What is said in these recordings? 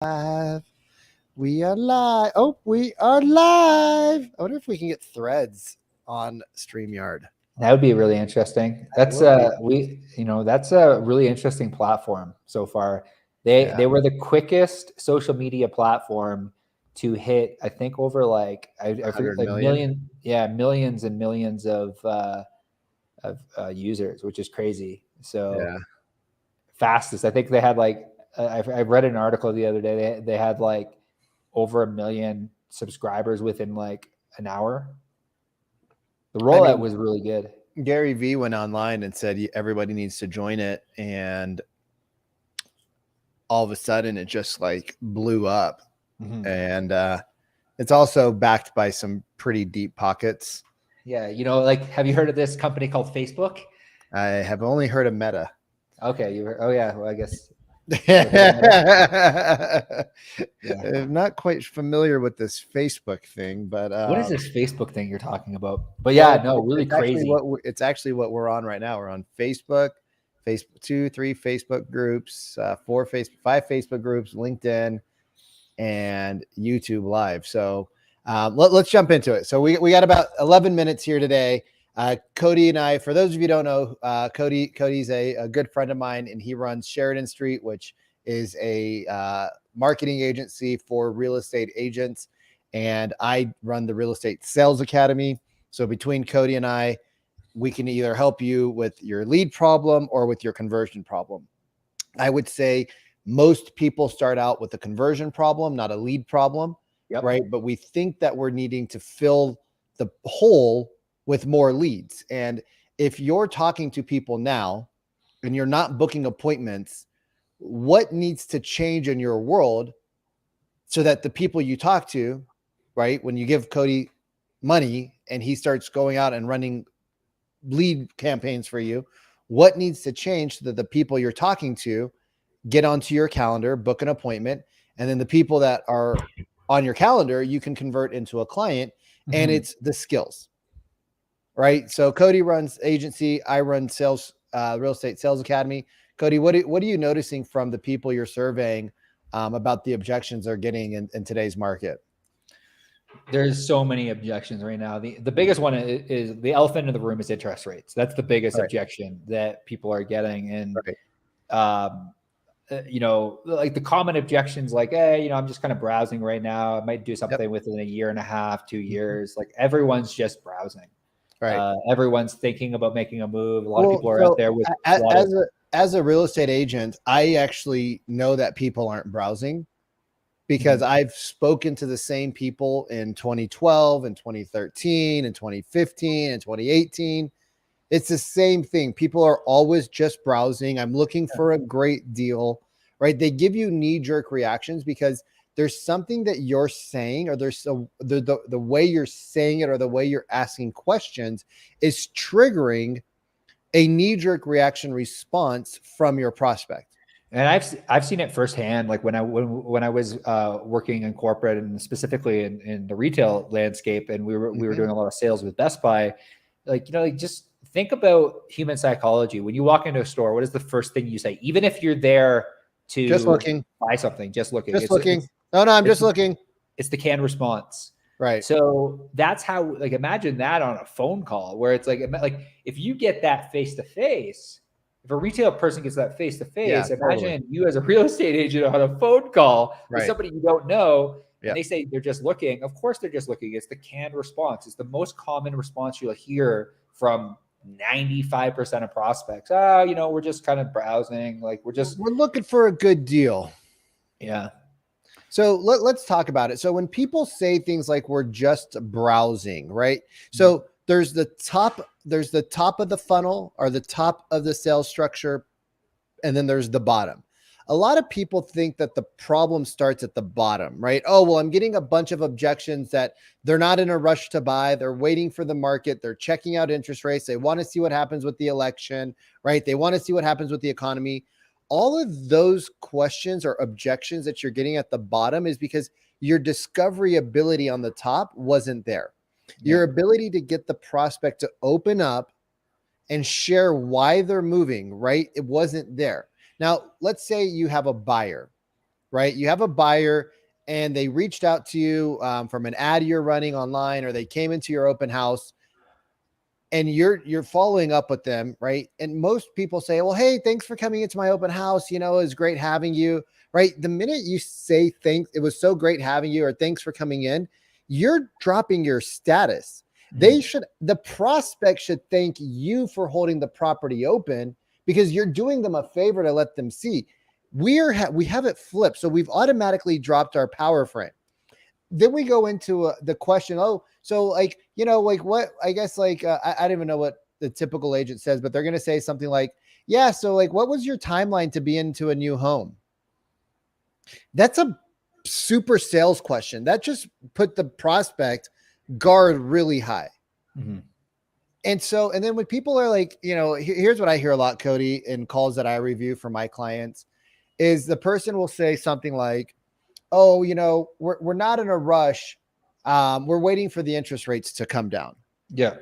Live. We are live. Oh, we are live. I wonder if we can get threads on StreamYard. That would be really interesting. That would be. That's a really interesting platform so far. They Yeah. they were the quickest social media platform to hit, I think, over I forget, 100 million. millions and millions of users, which is crazy. So Yeah. fastest. I think they had I read an article the other day. They had like over 1 million subscribers within like an hour. The rollout was really good. Gary Vee went online and said everybody needs to join it. And all of a sudden it just like blew up. Mm-hmm. And it's also backed by some pretty deep pockets. Yeah. Have you heard of this company called Facebook? I have only heard of Meta. Okay. Oh yeah. Well, I guess. Yeah. I'm not quite familiar with this Facebook thing, but what is this Facebook thing you're talking about? But yeah, really crazy. It's actually what we're on right now. We're on Facebook, 2, 3 Facebook groups, 5 Facebook groups, LinkedIn, and YouTube Live. So let's jump into it. So we got about 11 minutes here today. Cody and I, for those of you who don't know, Cody's a good friend of mine, and he runs Sheridan Street, which is a marketing agency for real estate agents. And I run the Real Estate Sales Academy. So between Cody and I, we can either help you with your lead problem or with your conversion problem. I would say most people start out with a conversion problem, not a lead problem, right? But we think that we're needing to fill the hole with more leads. And if you're talking to people now and you're not booking appointments, what needs to change in your world so that the people you talk to, right, when you give Cody money and he starts going out and running lead campaigns for you, what needs to change so that the people you're talking to get onto your calendar, book an appointment, and then the people that are on your calendar, you can convert into a client. Mm-hmm. And it's the skills. Right. So Cody runs agency. I run sales, Real Estate Sales Academy. Cody, what are you noticing from the people you're surveying about the objections they're getting in today's market? There's so many objections right now. The biggest one is the elephant in the room is interest rates. That's the biggest objection that people are getting. And, like the common objections, like, hey, I'm just kind of browsing right now. I might do something within a year and a half, 2 years. Like everyone's just browsing. Right. Everyone's thinking about making a move. A lot of people are out there with as a real estate agent, I actually know that people aren't browsing because I've spoken to the same people in 2012 and 2013 and 2015 and 2018. It's the same thing. People are always just browsing. I'm looking for a great deal, right? They give you knee-jerk reactions because there's something that you're saying, or there's the way you're saying it, or the way you're asking questions is triggering a knee-jerk reaction response from your prospect. And I've seen it firsthand. Like when I was working in corporate and specifically in the retail landscape, and we were doing a lot of sales with Best Buy. Just think about human psychology. When you walk into a store, what is the first thing you say? Even if you're there to just looking, buy something, just looking. No, I'm just looking. It's the canned response. Right. So that's how, imagine that on a phone call where it's like if you get that face-to-face, if a retail person gets that face-to-face, imagine you as a real estate agent on a phone call with somebody you don't know, and they say they're just looking. Of course they're just looking. It's the canned response. It's the most common response you'll hear from 95% of prospects. We're just kind of browsing. We're looking for a good deal. Yeah. So let's talk about it. So when people say things like we're just browsing, right? So there's the top of the funnel or the top of the sales structure, and then there's the bottom. A lot of people think that the problem starts at the bottom, right? Oh, well, I'm getting a bunch of objections that they're not in a rush to buy. They're waiting for the market. They're checking out interest rates. They want to see what happens with the election, right? They want to see what happens with the economy. All of those questions or objections that you're getting at the bottom is because your discovery ability on the top wasn't there. Your ability to get the prospect to open up and share why they're moving, right? It wasn't there. Now, let's say you have a buyer right? You have a buyer and they reached out to you from an ad you're running online, or they came into your open house, and you're following up with them, right? And most people say, well, hey, thanks for coming into my open house. It was great having you, right? The minute you say thanks, it was so great having you, or thanks for coming in, you're dropping your status. The prospect should thank you for holding the property open, because you're doing them a favor to let them see. We have it flipped. So we've automatically dropped our power frame. Then we go into the question, so what, I guess, I don't even know what the typical agent says, but they're going to say something like, yeah, so what was your timeline to be into a new home? That's a super sales question. That just put the prospect guard really high. Mm-hmm. And then when people are like, here's what I hear a lot, Cody, in calls that I review for my clients, is the person will say something like, oh, we're not in a rush. We're waiting for the interest rates to come down. Yeah.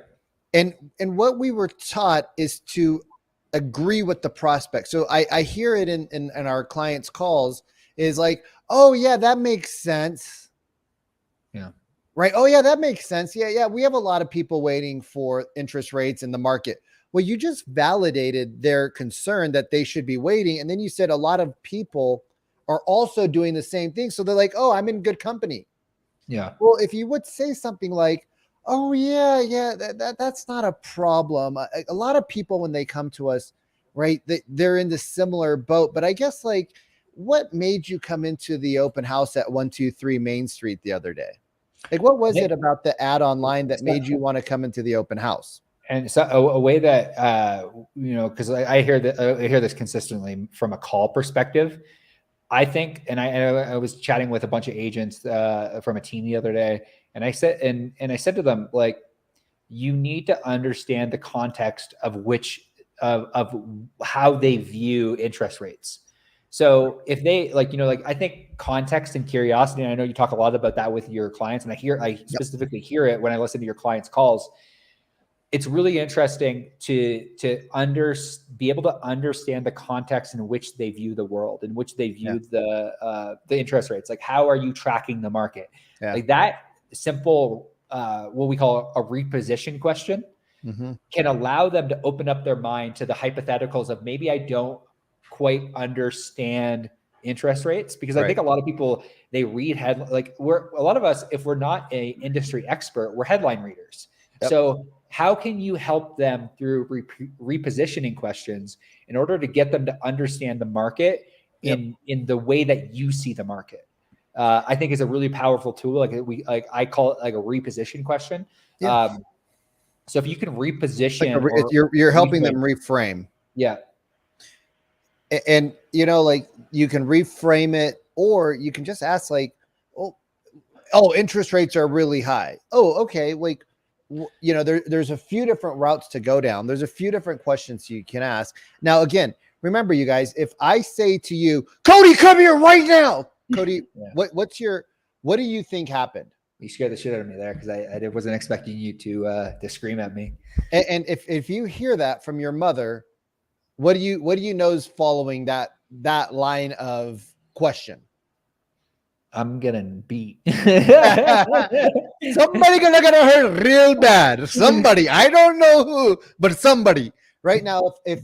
And what we were taught is to agree with the prospect. So I hear it in our clients' calls is like, oh yeah, that makes sense. Yeah. Right. Oh yeah, that makes sense. Yeah. We have a lot of people waiting for interest rates in the market. Well, you just validated their concern that they should be waiting. And then you said a lot of people are also doing the same thing. So they're like, oh, I'm in good company. Yeah. Well, if you would say something like, oh yeah, that's not a problem. A lot of people, when they come to us, right, they're in the similar boat. But I guess, what made you come into the open house at 123 Main Street the other day? What was it about the ad online that made you want to come into the open house? And so a way that, because I hear this consistently from a call perspective. I think, and I was chatting with a bunch of agents from a team the other day, and I said, and I said to them, you need to understand the context of of how they view interest rates. So if they I think context and curiosity, and I know you talk a lot about that with your clients, and I specifically hear it when I listen to your clients' calls. It's really interesting to be able to understand the context in which they view the world, in which they view the interest rates. How are you tracking the market? Yeah. That simple, what we call a reposition question, can allow them to open up their mind to the hypotheticals of, maybe I don't quite understand interest rates, because I think a lot of people, they read a lot of us, if we're not an industry expert, we're headline readers. Yep. So how can you help them through repositioning questions in order to get them to understand the market in the way that you see the market? I think is a really powerful tool. I call it a reposition question. Yeah. So if you can reposition, you're helping them reframe. Yeah. And you can reframe it, or you can just ask interest rates are really high. Oh, okay. There's a few different routes to go down. There's a few different questions you can ask. Now, again, remember, you guys, if I say to you, Cody, come here right now, Cody, what do you think happened? You scared the shit out of me there, because I wasn't expecting you to scream at me. And if you hear that from your mother, what do you know is following that line of question? I'm getting beat. Somebody gonna get hurt real bad. Somebody, I don't know who, but somebody. Right now, if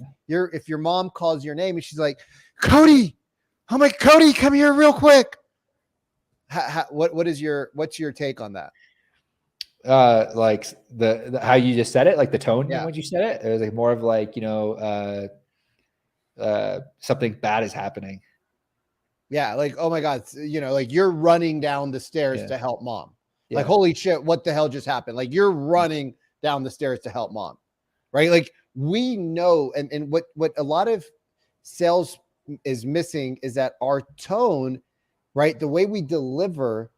your mom calls your name and she's like, Cody, I'm like, Cody, come here real quick. What's your take on that? The how you just said it, the tone in which you said it. It was more of something bad is happening. Yeah, oh my God, you're running down the stairs to help mom. Yeah. Holy shit, what the hell just happened? You're running down the stairs to help mom, right? We know, and what a lot of sales is missing is that our tone, right? The way we deliver,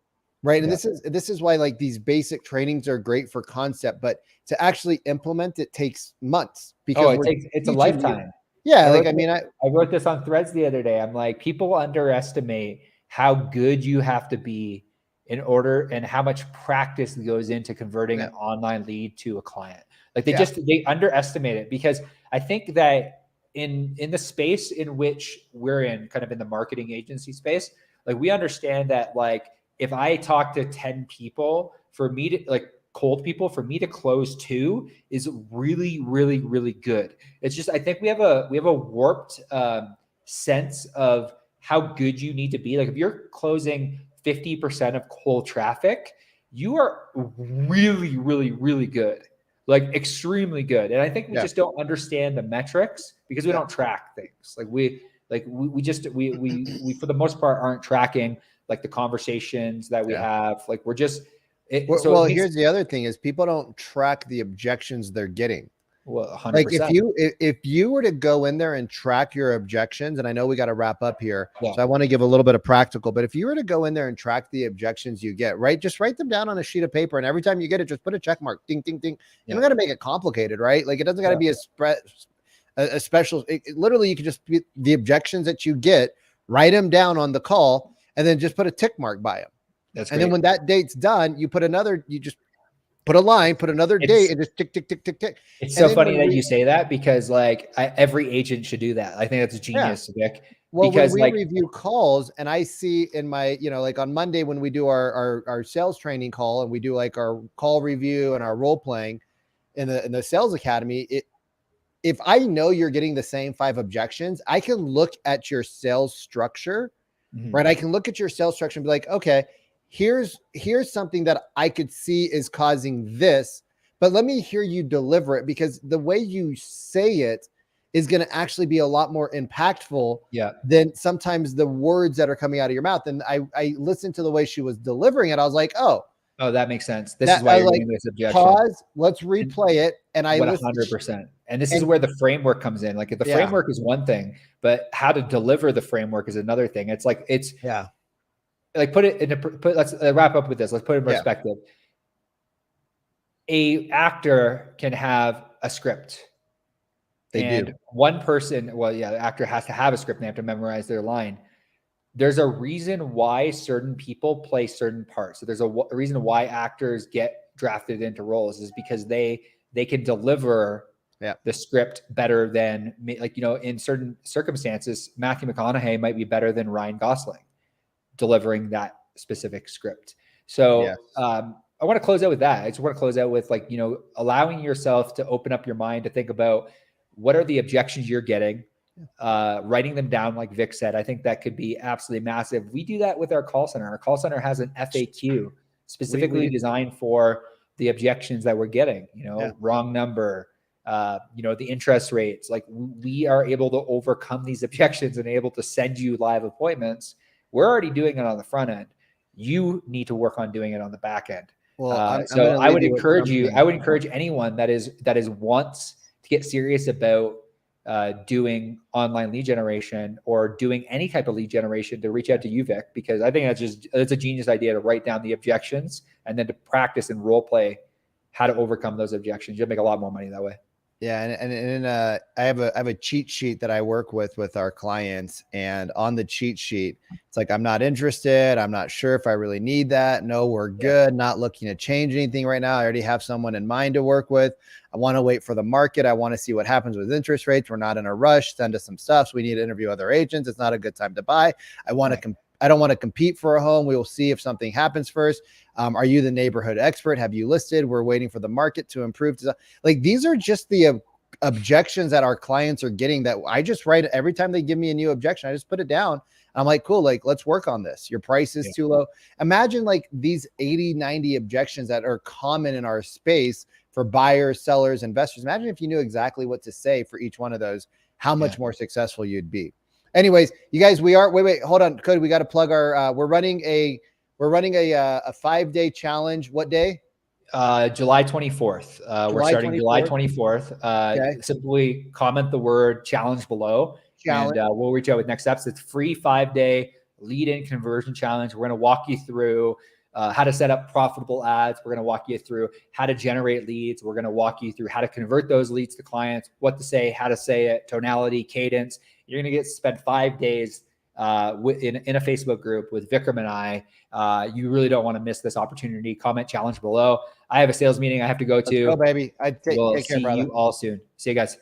right? And this is why these basic trainings are great for concept, but to actually implement it takes months, because it's a lifetime. Yeah, I wrote this on Threads the other day. I'm like, people underestimate how good you have to be in order, and how much practice goes into converting an online lead to a client. They underestimate it, because I think that in the space in which we're in, kind of in the marketing agency space, Like we understand that like if I talk to 10 people, for me to like cold people, for me to close 2 is really, really, really good. It's just I think we have a warped sense of how good you need to be. Like if you're closing 50% of cold traffic, you are really, really, really good. Like extremely good. And I think we just don't understand the metrics because we don't track things. Like we for the most part aren't tracking like the conversations that we have. Like we're just here's the other thing is people don't track the objections they're getting. Well, 100%. Like if you were to go in there and track your objections, and I know we got to wrap up here, so I want to give a little bit of practical, but if you were to go in there and track the objections you get, right, just write them down on a sheet of paper, and every time you get it, just put a check mark, ding, ding, ding. You don't got to make it complicated, right? Like it doesn't got to be a special. Literally, you can just be the objections that you get, write them down on the call, and then just put a tick mark by them. That's and then when that date's done, you just put a line, put another date, and just tick, tick, tick, tick, tick. It's so funny that you say that because like every agent should do that. I think that's a genius, Vic. Well, because when we review calls and I see in my, like on Monday when we do our sales training call and we do like our call review and our role playing in the sales academy, if I know you're getting the same 5 objections, I can look at your sales structure, right? I can look at your sales structure and be like, okay, here's something that I could see is causing this, but let me hear you deliver it, because the way you say it is going to actually be a lot more impactful than sometimes the words that are coming out of your mouth. And I listened to the way she was delivering it. I was like, oh, that makes sense. This is why you're doing this objection. Pause. Let's replay it. And I 100%. And this is where the framework comes in. Like the framework is one thing, but how to deliver the framework is another thing. It's like, like let's wrap up with this. Let's put it in perspective. A actor can have a script. They do. One person, the actor has to have a script and they have to memorize their line. There's a reason why certain people play certain parts. So there's a reason why actors get drafted into roles is because they can deliver the script better than, like, in certain circumstances, Matthew McConaughey might be better than Ryan Gosling delivering that specific script. So I want to close out with that. I just want to close out with allowing yourself to open up your mind to think about what are the objections you're getting, writing them down. Like Vic said, I think that could be absolutely massive. We do that with our call center. Our call center has an FAQ specifically designed for the objections that we're getting, wrong number, the interest rates. Like we are able to overcome these objections and able to send you live appointments. We're already doing it on the front end. You need to work on doing it on the back end. Well, I would encourage you. I would encourage anyone that is wants to get serious about doing online lead generation or doing any type of lead generation to reach out to you, Vic, because I think it's a genius idea to write down the objections and then to practice and role play how to overcome those objections. You'll make a lot more money that way. Yeah, and I have a cheat sheet that I work with our clients, and on the cheat sheet, it's like, I'm not interested. I'm not sure if I really need that. No, we're good. Not looking to change anything right now. I already have someone in mind to work with. I want to wait for the market. I want to see what happens with interest rates. We're not in a rush. Send us some stuff. So we need to interview other agents. It's not a good time to buy. I don't want to compete for a home. We will see if something happens first. Are you the neighborhood expert? Have you listed? We're waiting for the market to improve. Like, these are just the objections that our clients are getting that I just write every time they give me a new objection. I just put it down. I'm like, cool. Like, let's work on this. Your price is too low. Imagine like these 80, 90 objections that are common in our space for buyers, sellers, investors. Imagine if you knew exactly what to say for each one of those, how much more successful you'd be. Anyways, you guys, wait, hold on. Cody, we got to plug our, we're running a 5-day challenge. What day? July 24th. We're starting 24th? July 24th. Simply comment the word challenge below and we'll reach out with next steps. It's free 5-day lead-in conversion challenge. We're going to walk you through how to set up profitable ads. We're going to walk you through how to generate leads. We're going to walk you through how to convert those leads to clients, what to say, how to say it, tonality, cadence. You're going to spend 5 days in a Facebook group with Vikram and I. You really don't want to miss this opportunity. Comment challenge below. I have a sales meeting I have to go to. Let's go, baby. We'll take care, brother. See you all soon. See you guys.